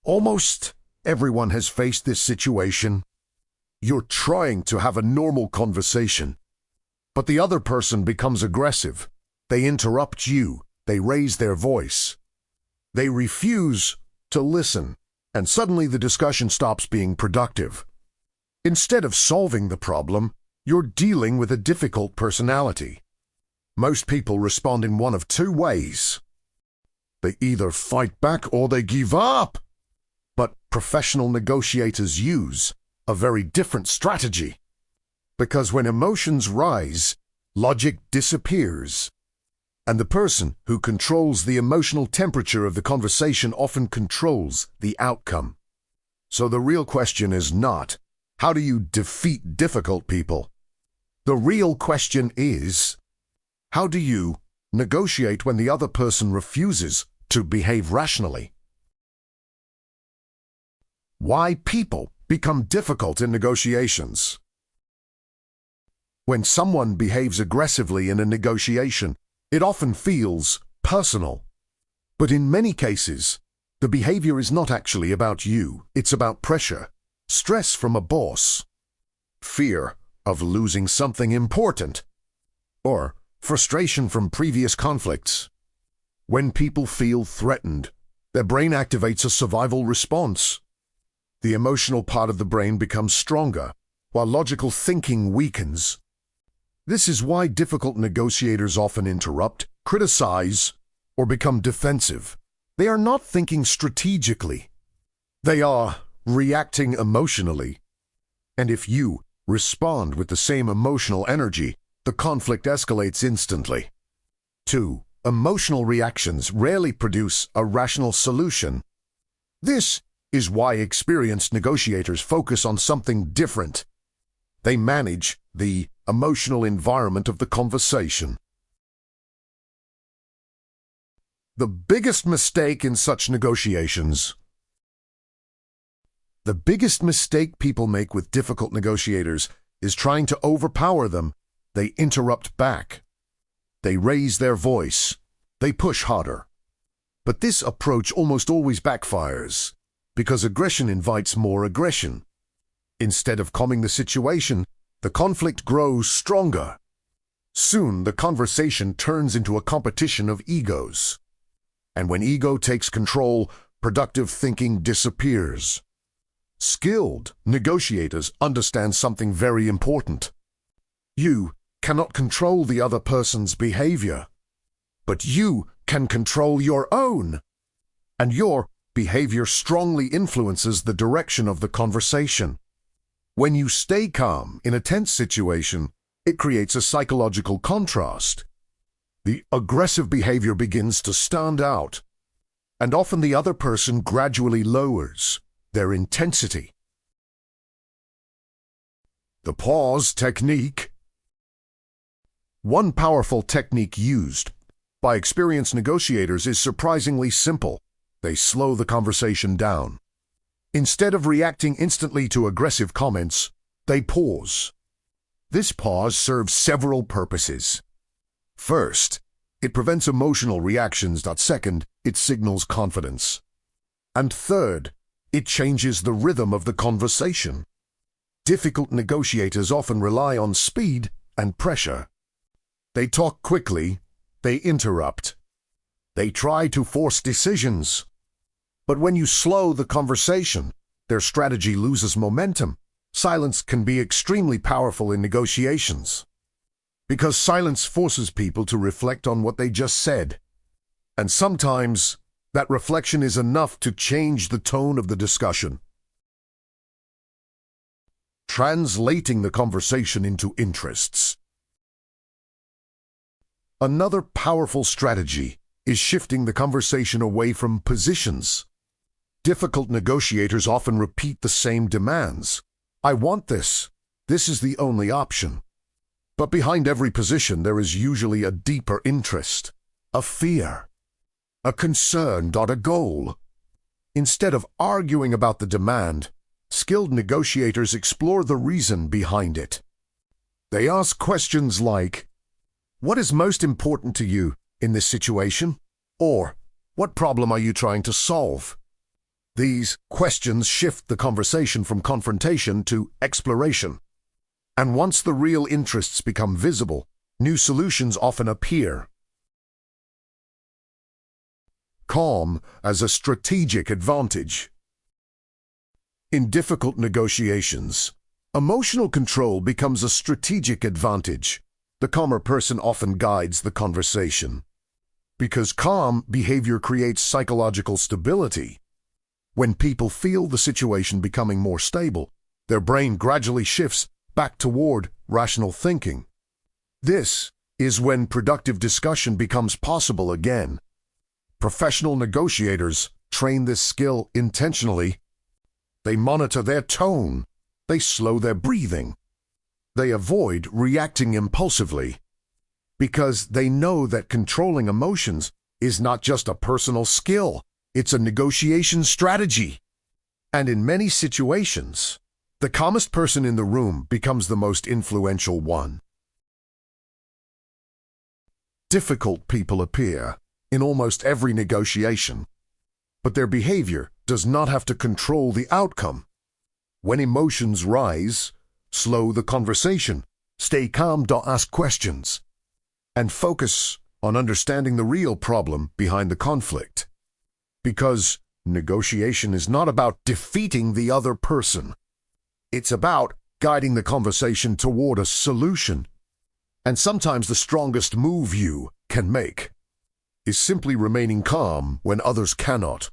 Almost everyone has faced this situation. You're trying to have a normal conversation, but the other person becomes aggressive. They interrupt you. They raise their voice. They refuse to listen, and suddenly the discussion stops being productive. Instead of solving the problem, you're dealing with a difficult personality. Most people respond in one of two ways. They either fight back or they give up. But professional negotiators use a very different strategy. Because when emotions rise, logic disappears. And the person who controls the emotional temperature of the conversation often controls the outcome. So the real question is not, how do you defeat difficult people? The real question is, how do you negotiate when the other person refuses to behave rationally? Why people become difficult in negotiations. When someone behaves aggressively in a negotiation, it often feels personal. But in many cases, the behavior is not actually about you. It's about pressure, stress from a boss, fear of losing something important, or frustration from previous conflicts. When people feel threatened, their brain activates a survival response. The emotional part of the brain becomes stronger, while logical thinking weakens. This is why difficult negotiators often interrupt, criticize, or become defensive. They are not thinking strategically. They are reacting emotionally. And if you respond with the same emotional energy, the conflict escalates instantly. 2. Emotional reactions rarely produce a rational solution. This is why experienced negotiators focus on something different. They manage the emotional environment of the conversation. The biggest mistake in such negotiations. The biggest mistake people make with difficult negotiators is trying to overpower them. They interrupt back. They raise their voice. They push harder. But this approach almost always backfires, because aggression invites more aggression. Instead of calming the situation, the conflict grows stronger. Soon, the conversation turns into a competition of egos. And when ego takes control, productive thinking disappears. Skilled negotiators understand something very important. You cannot control the other person's behavior, but you can control your own. And your behavior strongly influences the direction of the conversation. When you stay calm in a tense situation, it creates a psychological contrast. The aggressive behavior begins to stand out, and often the other person gradually lowers their intensity. The pause technique. One powerful technique used by experienced negotiators is surprisingly simple. They slow the conversation down. Instead of reacting instantly to aggressive comments, they pause. This pause serves several purposes. First, it prevents emotional reactions. Second, it signals confidence. And third, it changes the rhythm of the conversation. Difficult negotiators often rely on speed and pressure. They talk quickly, they interrupt. They try to force decisions. But when you slow the conversation, their strategy loses momentum. Silence can be extremely powerful in negotiations, because silence forces people to reflect on what they just said. And sometimes that reflection is enough to change the tone of the discussion. Translating the conversation into interests. Another powerful strategy is shifting the conversation away from positions. Difficult negotiators often repeat the same demands. I want this. This is the only option. But behind every position there is usually a deeper interest, a fear, a concern, a goal. Instead of arguing about the demand, skilled negotiators explore the reason behind it. They ask questions like, what is most important to you in this situation? Or, what problem are you trying to solve? These questions shift the conversation from confrontation to exploration. And once the real interests become visible, new solutions often appear. Calm as a strategic advantage. In difficult negotiations, emotional control becomes a strategic advantage. The calmer person often guides the conversation. Because calm behavior creates psychological stability. When people feel the situation becoming more stable, their brain gradually shifts back toward rational thinking. This is when productive discussion becomes possible again. Professional negotiators train this skill intentionally. They monitor their tone. They slow their breathing. They avoid reacting impulsively because they know that controlling emotions is not just a personal skill, it's a negotiation strategy. And in many situations, the calmest person in the room becomes the most influential one. Difficult people appear in almost every negotiation, but their behavior does not have to control the outcome. When emotions rise, slow the conversation, stay calm, don't ask questions, and focus on understanding the real problem behind the conflict. Because negotiation is not about defeating the other person. It's about guiding the conversation toward a solution. And sometimes the strongest move you can make is simply remaining calm when others cannot.